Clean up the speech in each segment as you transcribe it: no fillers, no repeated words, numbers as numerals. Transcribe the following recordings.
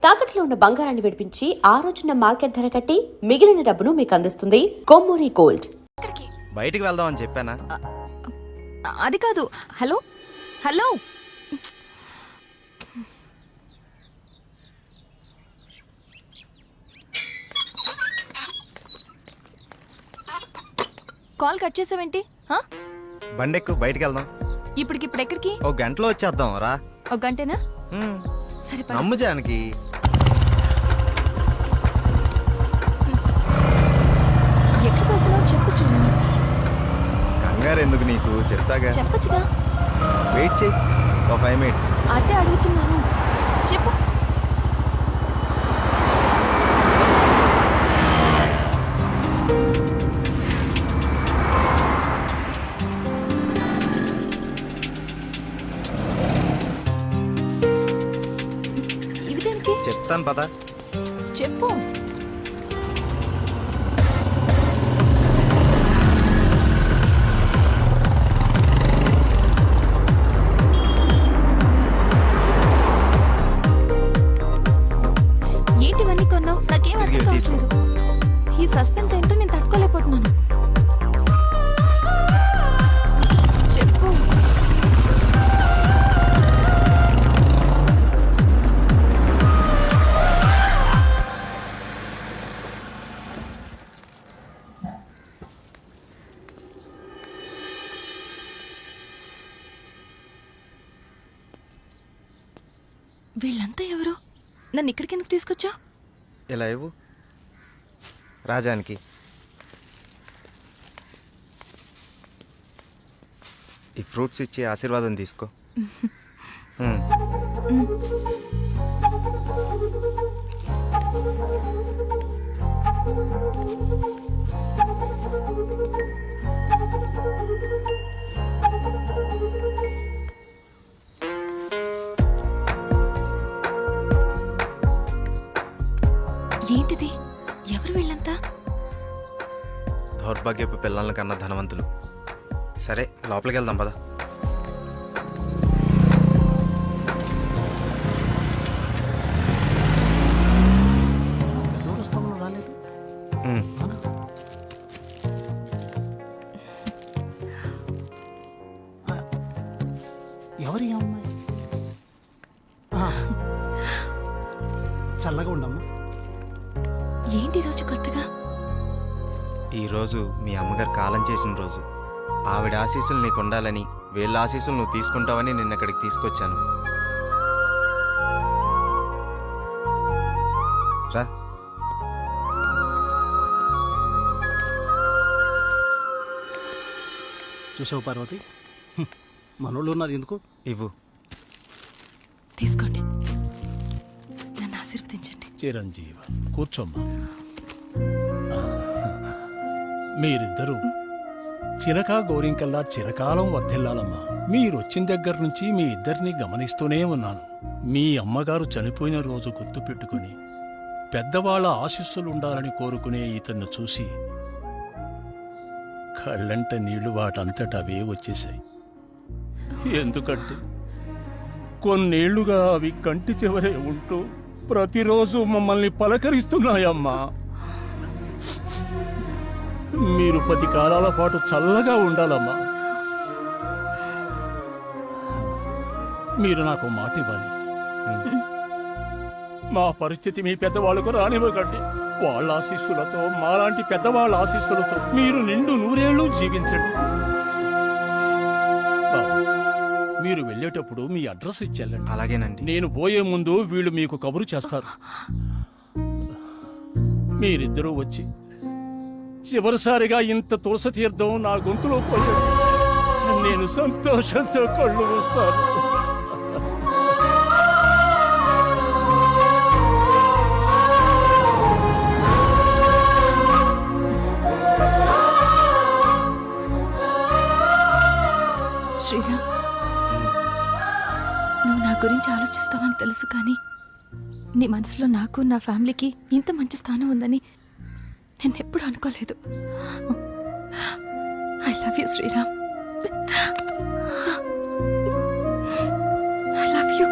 తాకట్లో ఉన్న బంగారాన్ని విడిపించి ఆ రోజున మార్కెట్ ధర కట్టి మిగిలిన డబ్బును మీకు అందిస్తుంది కొమ్మూరి గోల్డ్. బయటికి వెళ్దాం అని చెప్పానా? అది కాదు. హలో హలో, కాల్ కట్ చేసావేంటి? బండెక్కు, బయటికి వెళ్దాం. ఇప్పుడు ఎక్కడికి? ఒక గంటలో వచ్చేద్దాం రా. ఒక గంటేనా? సరే పద. నమ్ము జానకి. ఎక్కడికి వెళ్తున్నావు చెప్పు శ్రీరామ్. కంగారు ఎందుకు నీకు, చెప్తాగా. చెప్పచ్చుగా. వెయిట్ చేయి, ఒక 5 minutes. అదే అడుగుతున్నాను, చెప్పు. ఇవి దేనికి? చెప్తాను పద. చెప్పు. ఏంటివన్నీ కొన్నావు? నాకేం అర్థం కావట్లేదు. ఈ సస్పెన్స్ ఏంటో నేను తట్టుకోలేకపోతున్నాను. చెప్పు. వీళ్ళంతా ఎవరు? నన్ను ఇక్కడికి ఎందుకు తీసుకొచ్చా? ఇలా ఇవ్వు రాజానికి. ఈ ఫ్రూట్స్ ఇచ్చి ఆశీర్వాదం తీసుకో. ఏంటిది? ఎవరు వీళ్ళంతా? దౌర్భాగ్యపు పిల్లల కన్నా ధనవంతులు. సరే లోపలికి వెళ్దాం పద. ఎవరి అమ్మాయి? చల్లగా ఉండమ్మా. ఏంటి రోజు కొత్తగా? ఈరోజు మీ అమ్మగారు కాలం చేసిన రోజు. ఆవిడ ఆశీస్సులు నీకు ఉండాలని, వీళ్ళ ఆశీస్సులు నువ్వు తీసుకుంటావని నిన్న ఇక్కడికి తీసుకొచ్చాను. రా. చూసావు పార్వతి, మనోళ్ళు ఉన్నారు ఎందుకు? ఇవ్వు. తీసుకోండి, నన్ను ఆశీర్వదించండి. చిరంజీవ కూర్చోమ్మా. మీరిద్దరూ చిలక గోరింకల్లా చిరకాలం వర్ధిల్లాలమ్మా. మీరొచ్చిన దగ్గర నుంచి మీ ఇద్దరిని గమనిస్తూనే ఉన్నాను. మీ అమ్మగారు చనిపోయిన రోజు గుర్తు పెట్టుకుని పెద్దవాళ్ల ఆశీస్సులుండాలని కోరుకునే ఇతన్ని చూసి కళ్ళంట నీళ్లు వాటంతట అవే వచ్చేశాయి. ఎందుకంటే కొన్నేళ్లుగా అవి కంటి చివరే ఉంటూ ప్రతిరోజు మమ్మల్ని పలకరిస్తున్నాయమ్మా. మీరు 10 కాలాల పాటు చల్లగా ఉండాలమ్మా. మీరు నాకు మాట ఇవ్వాలి. మా పరిస్థితి మీ పెద్దవాళ్ళకు రానివ్వకండి. వాళ్ళ ఆశీస్సులతో, మాలాంటి పెద్దవాళ్ళ ఆశీస్సులతో మీరు నిండు 100 ఏళ్ళు జీవించండి. మీరు వెళ్ళేటప్పుడు మీ అడ్రస్ ఇచ్చేళ్ళండి. అలాగేనండి. నేను పోయే ముందు వీళ్ళు మీకు కబురు చేస్తారు. మీరిద్దరూ వచ్చి చివరిసారిగా ఇంత తులసి తీర్థం నా గొంతులో పోయాడు. నేను సంతోషంతో కళ్ళు మూస్తాను. శ్రీరామ్, నువ్వు నా గురించి ఆలోచిస్తావని తెలుసు, కానీ నీ మనసులో నాకు, నా ఫ్యామిలీకి ఇంత మంచి స్థానం ఉందని నేనెప్పుడు అనుకోలేదు. I love you Sriram. I love you.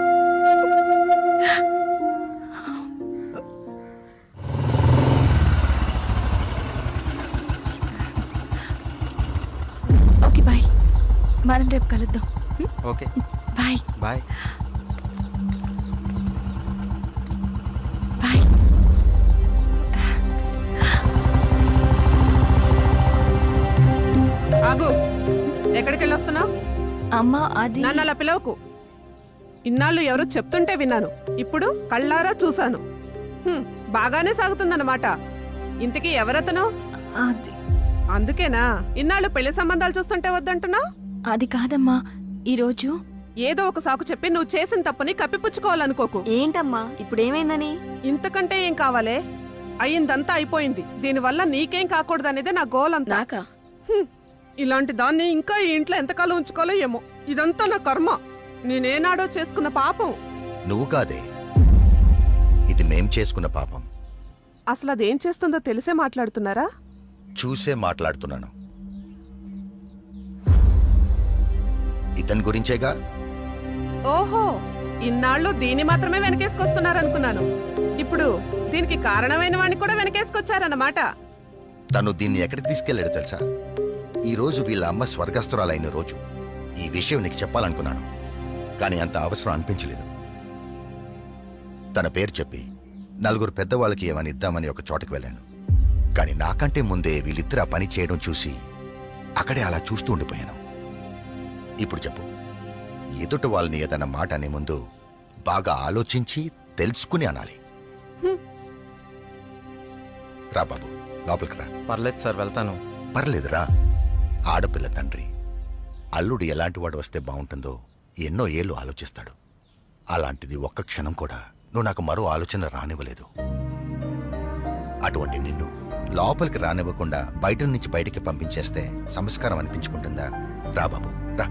మనం రేపు కలుద్దాం. Okay bye bye. బాయ్. ఆగు, ఎక్కడికి వెళ్ళొస్తున్నావు? అమ్మా అది నన్ను అలా పిలవకు. ఇన్నాళ్ళు ఎవరో చెప్తుంటే విన్నాను, ఇప్పుడు కళ్ళారా చూశాను. బాగానే సాగుతుందన్నమాట. ఇంతకీ ఎవరతను? అది అందుకేనా ఇన్నాళ్ళు పెళ్లి సంబంధాలు చూస్తుంటే వద్దంటున్నావు? అది కాదమ్మా, ఈరోజు ఏదో ఒక సాకు చెప్పి నువ్వు చేసిన తప్పుని కప్పిపుచ్చుకోవాలనుకోకు. ఏంటమ్మా ఇప్పుడు ఏమైందని? ఇంతకంటే ఏం కావాలే? అయిందంతా అయిపోయింది. దీనివల్ల నీకేం కాకూడదనేదే నా గోల్ అంతా. నాకా? ఇలాంటి దాన్ని ఇంకా ఈ ఇంట్లో ఎంతకాలం ఉంచుకోవాలో ఏమో. ఇదంతా నా కర్మ. నేనేనాడో చేసుకున్న పాపం. నువ్వు కాదే, ఇది మేం చేసుకున్న పాపం. అసలు అదేం చేస్తుందో తెలిసే మాట్లాడుతున్నారా? చూసే మాట్లాడుతున్నాను. ఇతని గురించేగా. ఓహో, ఇన్నాళ్ళు దీన్ని మాత్రమే వెనకేసుకొస్తున్నారనుకున్నాను. ఇప్పుడు దీనికి కారణమైన వాడిని కూడా వెనకేసుకొచ్చారన్నమాట. తను దీన్ని ఎక్కడికి తీసుకెళ్లాడు తెలుసా? ఈ రోజు వీళ్ళ అమ్మ స్వర్గస్థురాలైన రోజు. ఈ విషయం నీకు చెప్పాలనుకున్నాను, కానీ అంత అవసరం అనిపించలేదు. తన పేరు చెప్పి నలుగురు పెద్దవాళ్ళకి ఏమని ఇద్దామని ఒక చోటకి వెళ్ళాను. కానీ నాకంటే ముందే వీళ్ళిద్దరు ఆ పని చేయడం చూసి అక్కడే అలా చూస్తూ ఉండిపోయాను. ఇప్పుడు చెప్పు, ఎదుట వాళ్ళని ఏదన్నా మాట అనే ముందు బాగా ఆలోచించి తెలుసుకుని అనాలి. రా బాబు, లోపలికి రా. పర్లేదు సార్, వెళ్తాను. పర్లేదురా. ఆడపిల్ల తండ్రి అల్లుడు ఎలాంటి వాడు వస్తే బాగుంటుందో ఎన్నో ఏళ్ళు ఆలోచిస్తాడు. అలాంటిది ఒక్క క్షణం కూడా నువ్వు నాకు మరో ఆలోచన రానివ్వలేదు. అటువంటి నిన్ను లోపలికి రానివ్వకుండా బయట నుంచి బయటికి పంపించేస్తే సంస్కారం అనిపించుకుంటుందా? రా బాబు, రా.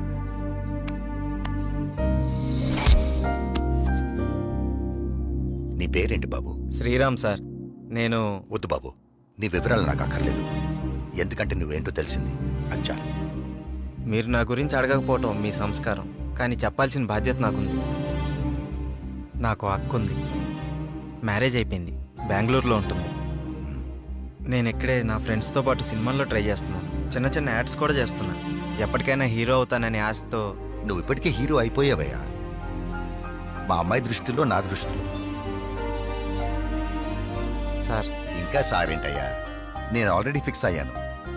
నీ పేరేంటి బాబు? శ్రీరామ్ సార్. నేను వద్దు బాబు, నీ వివరాలు నాకు అక్కర్లేదు. ఎందుకంటే నువ్వేంటో తెలిసింది, అచ్చా. మీరు నా గురించి అడగకపోవటం మీ సంస్కారం, కానీ చెప్పాల్సిన బాధ్యత నాకుంది. నాకు హక్కు ఉంది. మ్యారేజ్ అయిపోయింది, బెంగళూరులో ఉంటుంది. నేను ఇక్కడే నా ఫ్రెండ్స్తో పాటు సినిమాల్లో ట్రై చేస్తున్నాను. చిన్న చిన్న యాడ్స్ కూడా చేస్తున్నాను. ఎప్పటికైనా హీరో అవుతాననే ఆశతో. నువ్వు ఇప్పటికే హీరో అయిపోయావయ్యా. మా అమ్మాయి దృష్టిలో, నా దృష్టిలో. సార్ ఇంకా సారేంటయ్యా, నేను ఆల్రెడీ ఫిక్స్ అయ్యాను.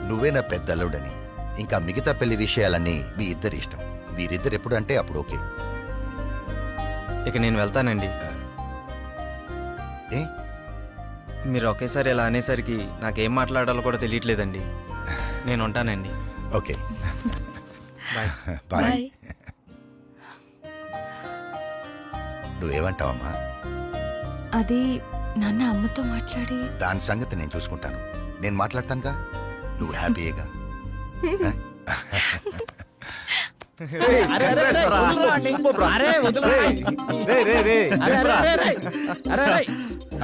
నువ్వే నా పెద్ద అల్లుడని. ఇంకా మిగతా పెళ్లి విషయాలన్నీ మీ ఇద్దరి ఇష్టం. మీరిద్దరు ఎప్పుడు అంటే అప్పుడు ఓకే. ఇక నేను వెళ్తానండి. ఏ? మీరు ఒకేసారి ఇలా అనేసరికి నాకేం మాట్లాడాలో కూడా తెలియట్లేదండి. నేను ఉంటానండి. Okay, bye. బాయ్. బాయ్. నువ్వేమంటావమ్మా? అది నాన్న అమ్మతో మాట్లాడి దాని సంగతి నేను చూసుకుంటాను. నేను మాట్లాడతానుగా, నువ్వు హ్యాపీయేగా.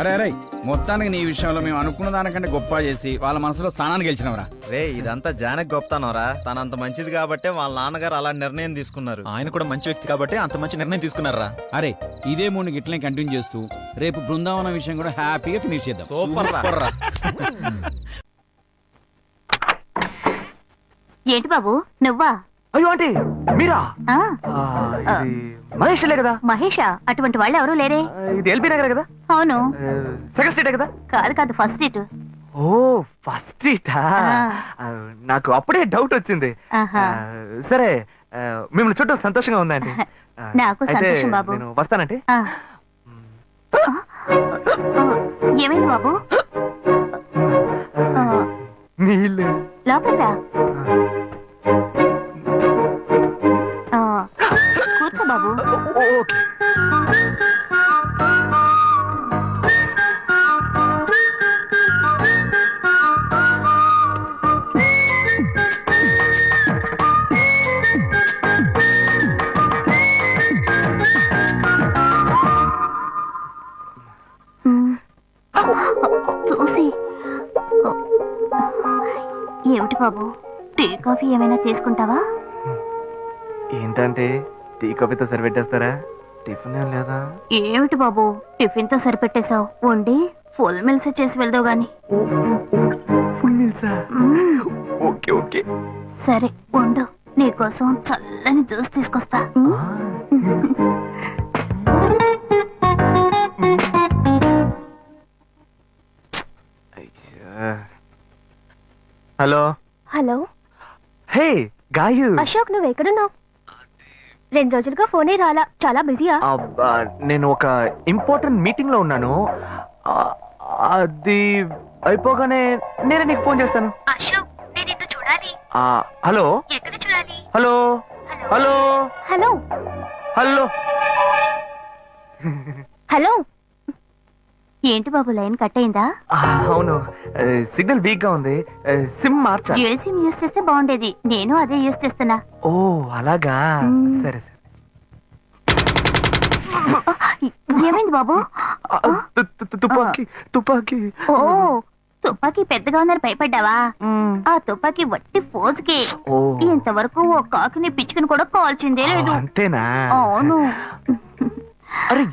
అరే మొత్తానికి నీ విషయంలో మేము అనుకున్న దానికంటే గొప్ప చేసి వాళ్ళ మనసులో స్థానాన్ని గెలిచినవరా. రే, ఇదంతా జానకి గొప్పతనరా. తనంత మంచిది కాబట్టే వాళ్ళ నాన్నగారు అలా నిర్ణయం తీసుకున్నారు. ఆయన కూడా మంచి వ్యక్తి కాబట్టి అంత మంచి నిర్ణయం తీసుకున్నారా. అరే ఇదే మూడు గిట్లనే కంటిన్యూ చేస్తూ రేపు బృందావనం విషయం కూడా హ్యాపీగా ఫినిష్ చేద్దాం. సూపర్ రా. ఏంటి బాబు నువ్వా? అయ్యో ఆంటీ మీరా? మహేష్లే కదా? మహేషా? అటువంటి వాళ్ళు ఎవరూ లేరే. ఇది ఎల్బీ నగర్ కదా? అవును. సెకండ్ స్ట్రీట్ కదా? కాదు కాదు, ఫస్ట్ స్ట్రీట్. ఓ ఫస్ట్ స్ట్రీటా? నాకు అప్పుడే డౌట్ వచ్చింది. సరే, మిమ్మల్ని చూడడం సంతోషంగా ఉందండి. నాకు సంతోషం బాబు. నేను వస్తానంటే. ఏమైంది బాబు? నీళ్ళు లోపల కూర్చో బాబు. ఓకే. చూసి ఏమిటి బాబు, టీ కాఫీ ఏమైనా తీసుకుంటావా? ఏంటంటే టీ కాఫీతో సరిపెట్టేస్తారా? టిఫిన్ ఏం లేదా? ఏమిటి బాబు టిఫిన్ తో సరిపెట్టేశావు? వండి ఫుల్ మిల్స్ చేసి వెళ్దావు గాని. ఫుల్ మీల్సా? Okay okay. సరే వండు. నీకోసం చల్లని జ్యూస్ తీసుకొస్తా. Hello hello hey Gayu. Ashok, నువ్వు ఎక్కడున్నావు? 2 రోజులుగా ఫోనే రాలా, చాలా బిజీయా? నేను ఒక ఇంపార్టెంట్ మీటింగ్ లో ఉన్నాను. అది అయిపోగానే నేనే నీకు ఫోన్ చేస్తాను. అశోక్, నేను నిన్ను చూడాలి. హలో ఎక్కడ చూడాలి? Hello hello hello hello hello. ఏంటి బాబు, లైన్ కట్ అయిందా? అవును, సిగ్నల్ వీక్ గా ఉంది. సిమ్ మార్చా. డ్యూయల్ సిమ్ యూస్ చేస్తే బాగుండేది. నేను అదే యూస్ చేస్తున్నా. ఓ అలాగా. సరే సరే. ఏమైంది బాబు? తుపాకీ తుపాకీ. ఓ, తుపాకీ పెద్దగా ఉందని భయపడ్డావా? ఆ తుపాకీ వట్టి ఫోజుకే. ఇంతవరకు ఓ కాకిని పిచ్చుకుని కూడా కాల్చిందే లేదు. అంతేనా? అవును. అరే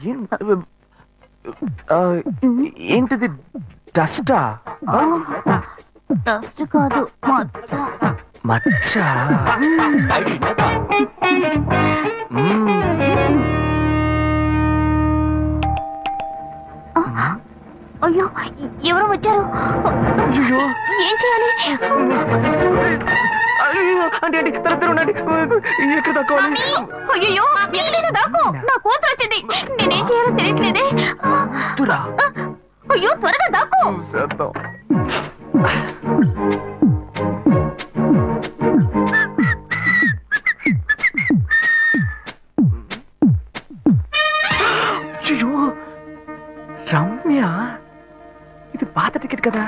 ఏంటిది? డస్టా? డస్ట్ కాదు, మచ్చ. మచ్చ? అయ్యో, ఎవరో వచ్చారు. ఏం చేయాలి? అంటే ఉండండి, ఎక్కడ తక్కువాలి? అయ్యో, ఎక్కడైనా దాక్కో. నా కూతురు వచ్చింది. నేనేం చేయాలో తెలియట్లేదే. అయ్యో, త్వరగా దాక్కో. రమ్య, ఇది పాత టికెట్ కదా.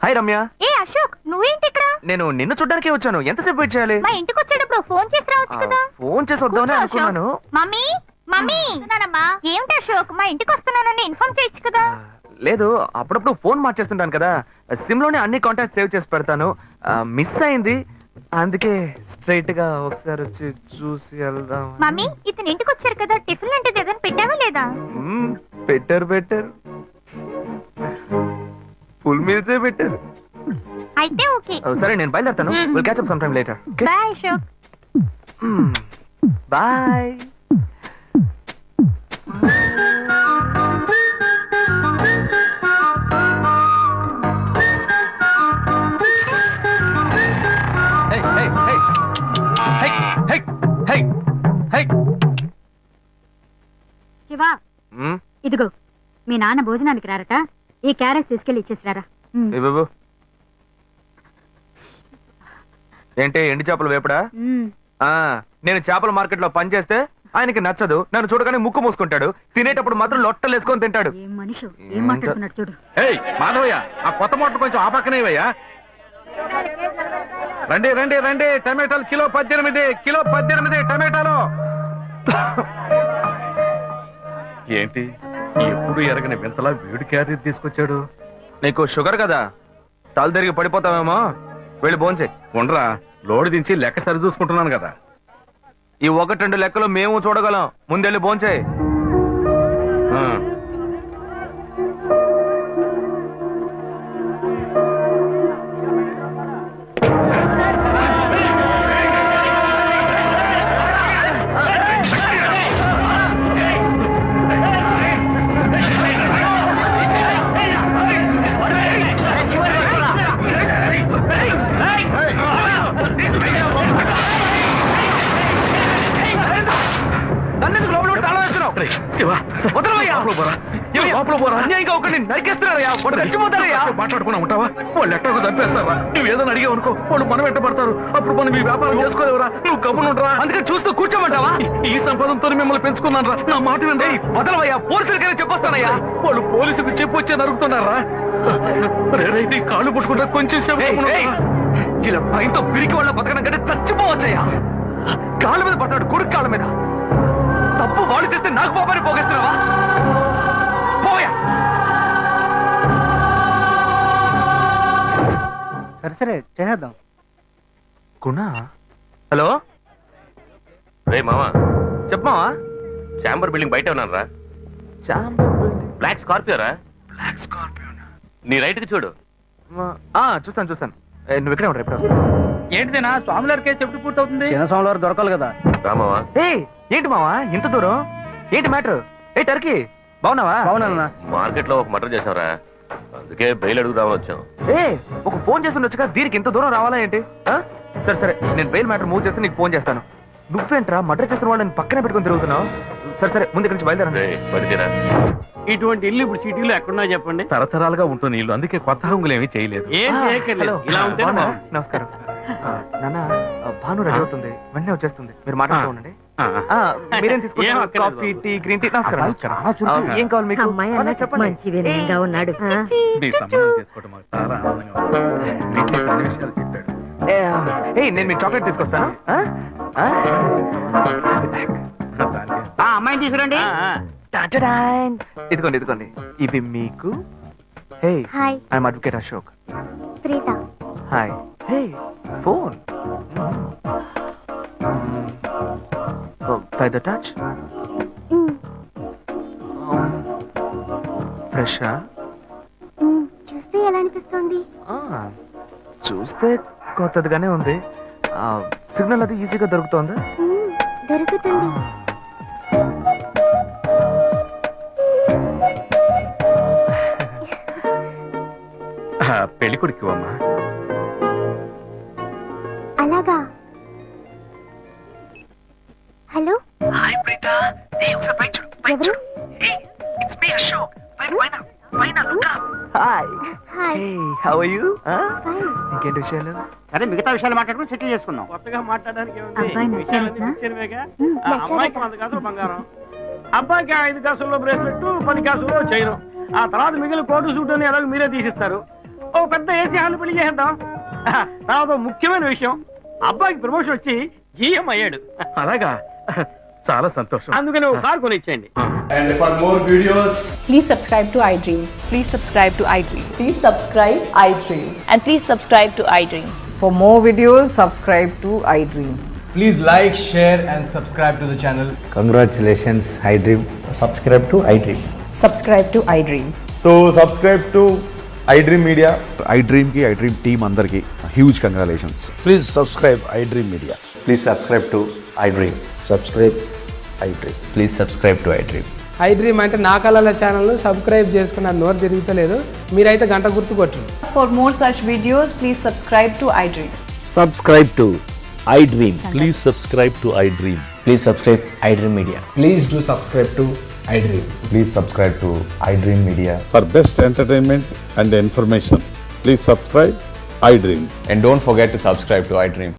హాయ్ రమ్య. ఏ అశోక్, నువ్వేంటి ఇక్కడ? నేను నిన్ను చూడ్డానికే వచ్చాను. ఎంతసేపు వెయిట్ చేయాలి? మా ఇంటికి వచ్చేటప్పుడు ఫోన్ చేసి రావచ్చు కదా. ఫోన్ చేసి వద్దామని అనుకున్నాను. మమ్మీ మమ్మీ, ఏమిటి అశోక్, మా ఇంటికి వస్తున్నానని ఇన్ఫార్మ్ చేయొచ్చు కదా. లేదు, అప్పుడప్పుడు ఫోన్ మార్చేస్తుంటాను కదా. సిమ్ లోనే అన్ని కాంటాక్ట్ సేవ్ చేసి పెడతాను. మిస్ అయింది, అందుకే స్ట్రైట్ గా ఒకసారి వచ్చి చూసి వెళ్దాం. మమ్మీ, ఇతను ఇంటికి వచ్చారు కదా, టిఫిన్ లాంటిది ఏదైనా పెట్టావా లేదా? బెటర్ ఫుల్ మీల్సే బెటర్. అయితే ఓకే. సరే, నేను బయలుదేరుతాను. Will catch up some time later. Bye Ashok. Bye. Shiva, ఇదిగో మీ నాన్న భోజనానికి రారట. ఈ క్యారెట్ తీసుకెళ్లి ఇచ్చేసిరారా. బాబు, ఏంటి ఎండి చేపలు వేపడా? నేను చేపల మార్కెట్ లో పనిచేస్తే ఆయనకి నచ్చదు. నన్ను చూడగానే ముక్కు మూసుకుంటాడు. తినేటప్పుడు మాత్రం లొట్టలు వేసుకొని తింటాడు. ఏం మనిషి, ఏం మాట్లాడుతున్నాడు చూడు. మాధవయ్య, ఆ కొత్త మోటార్ కొంచెం ఆ పక్కనేవయ్యా. రండి రండి రండి, టమాటాలు కిలో 18 టమాటాలు. ఏంటి ఎప్పుడు ఎరగని వింతలా వేడి క్యారెట్ తీసుకొచ్చాడు? నీకు షుగర్ కదా, తల తిరిగి పడిపోతావేమో. వెళ్ళి భోంచే. ఉండరా, లోడు దించి లెక్క సరి చూసుకుంటున్నాను కదా. ఈ 1-2 లెక్కలు మేము చూడగలం. ముందెళ్ళి భోంచే. మాట్లాడుకున్నా ఉంటావా? వాళ్ళు ఎట్టకు చంపేస్తావా? నువ్వు ఏదైనా అడిగావు అనుకో, వాళ్ళు మనం వెంటబడతారు. అప్పుడు మనం ఈ వ్యాపారం చేసుకోలేవరా? నువ్వు కబునుంటరా? అందుకని చూస్తూ కూర్చోమంటావా? ఈ సంపాదంతో మిమ్మల్ని పెంచుకున్నాను రా. నా మాట వినండి. వదలవయ్యా, పోలీసులకైనా చెప్పొస్తానయ్యా. వాళ్ళు పోలీసులకు చెప్పొచ్చే నరుగుతున్నారా? నీ కాళ్ళు పుట్టుకుంటా కొంచెం సేపు. ఇలా భయంతో పిరికి వాళ్ళ బతకడం కంటే చచ్చిపోవచ్చయ్యా. కాళ్ళ మీద పడ్డాడు, కొడుకు కాళ్ళ మీద. తప్పు వాళ్ళు చేస్తే నాకు పాపాన్ని పోగేస్తున్నావా? పోయా. సరే చేద్దాం. గుణ. హలో, రే మామా, చెప్పమావా. చాంబర్ బిల్డింగ్ బయట ఉన్నాను రా. బ్లాక్ స్కార్పియో రా. Black Scorpio. నీ రైట్ కి చూడు. చూస్తాను. నువ్వు ఇక్కడే ఉంటావు, ఎప్పుడు వస్తావు? ఏంటిదేనా స్వామివారి కేసు ఎప్పుడు పూర్తవుతుంది? చిన్న స్వామివారు దొరకాలి కదా. రామావా ఏంటి మావా ఇంత దూరం? ఏంటి మ్యాటర్? ఏ టర్కీ బాగున్నావా? అవునన్నా. మార్కెట్ లో ఒక మర్డర్ చేసావురా, అందుకే బెయిల్ అడుగుదామని వచ్చాం. ఒక ఫోన్ చేసి ఉండొచ్చుగా, దీనికి ఇంత దూరం రావాలా ఏంటి? సరే సరే, నేను బెయిల్ మ్యాటర్ మూవ్ చేస్తే నీకు ఫోన్ చేస్తాను. నువ్వేంట్రా మర్డర్ చేస్తున్న వాళ్ళని పక్కనే పెట్టుకుని తిరుగుతున్నావు? సరే సరే, ముందు ఇక్కడి నుంచి బయలుదేరండి. పడితేరా ఇటువంటి ఇల్లు ఇప్పుడు సిటీలో ఎక్కడున్నా చెప్పండి. తరతరాలుగా ఉంటుంది ఇల్లు, అందుకే కొత్త హంగులు ఏమీ చేయలేదు. ఏం చేయక్కర్లేదు, ఇలా ఉంటే బాగున్నా? నమస్కారం. నాన్న, భాను రెడీ అవుతుంది, వెంటనే వచ్చేస్తుంది, మీరు మాట్లాడుతూ ఉండండి. మీరేం తీసుకుంటారు? Coffee, tea, green tea? నమస్కారం. ఏం కావాలి మీకు? చెప్పండి. మంచి వినయంగా ఉన్నాడు. నీ సంబంధం చేసుకోవడం మాకు చాలా ఆనందంగా ఉంది. నీతో కొన్ని విషయాలు చెప్పాడు. నేను మీకు చాక్లెట్ తీసుకొస్తాను. అమ్మాయిని తీసుకురండి. ఇదిగోండి ఇదిగోండి, ఇది మీకు. Hey, hi, I'm advocate Ashok. Preetha. Hi. Hey, phone. By the touch. Fresh. చూస్తే ఎలా అనిపిస్తుంది? చూస్తే కొత్తదిగానే ఉంది. సిగ్నల్ అది ఈజీగా దొరుకుతోందా? దొరుకుతుంది. పెళ్లి కొడుకు అమ్మా. అలాగా. Hello, hi Preetha. ఒకసారి పైకి చూడు, పైకి ఎవరు? చూడు. It's me Ashok. పైన look up. Hi. Hi. How are you? Fine. ఇంకేంటి విషయాలు? సరే, మిగతా విషయాలు మాట్లాడుకుని సెటిల్ చేసుకుందాం. కొత్తగా మాట్లాడడానికి అబ్బాయి నచ్చాడా? అమ్మాయికి 100 కాసులు బంగారం, అబ్బాయికి 5 కాసుల్లో బ్రేస్లెట్, 10 కాసుల్లో చైన్. ఆ తర్వాత మిగిలిన కోటు సూట్ అని ఎలాగో మీరే తీసిస్తారు. ఓ పెద్ద ఏసీ హాల్ పెళ్లి చేద్దాం. తర్వాత ముఖ్యమైన విషయం, అబ్బాయికి ప్రమోషన్ వచ్చి జీఎం అయ్యాడు. అలాగా, చాలా సంతోషం. అందుకని ఒక కారు కొనిచ్చేయండి. And for more videos, Please subscribe to iDream. Please subscribe to iDream. Please subscribe iDream. And please subscribe to iDream. For more videos, subscribe to iDream. please like, share and subscribe to the channel. Congratulations iDream. Subscribe to iDream. Subscribe to iDream. So subscribe to iDream Media. iDream కి iDream team అందరికి huge congratulations. Please subscribe iDream Media. Please subscribe to iDream. Subscribe iDream. Please subscribe to iDream. iDream అంటే నా కళల channel subscribe చేసుకున్న నోరు తిరుగుతలేదు. మీరైతే గంట గుర్తు కొట్టండి. For more such videos, please subscribe to iDream. Subscribe to iDream. Please subscribe to iDream. Please subscribe iDream Media. Please do subscribe to iDream. Please subscribe to iDream Media. For best entertainment and information, please subscribe iDream. And don't forget to subscribe to iDream.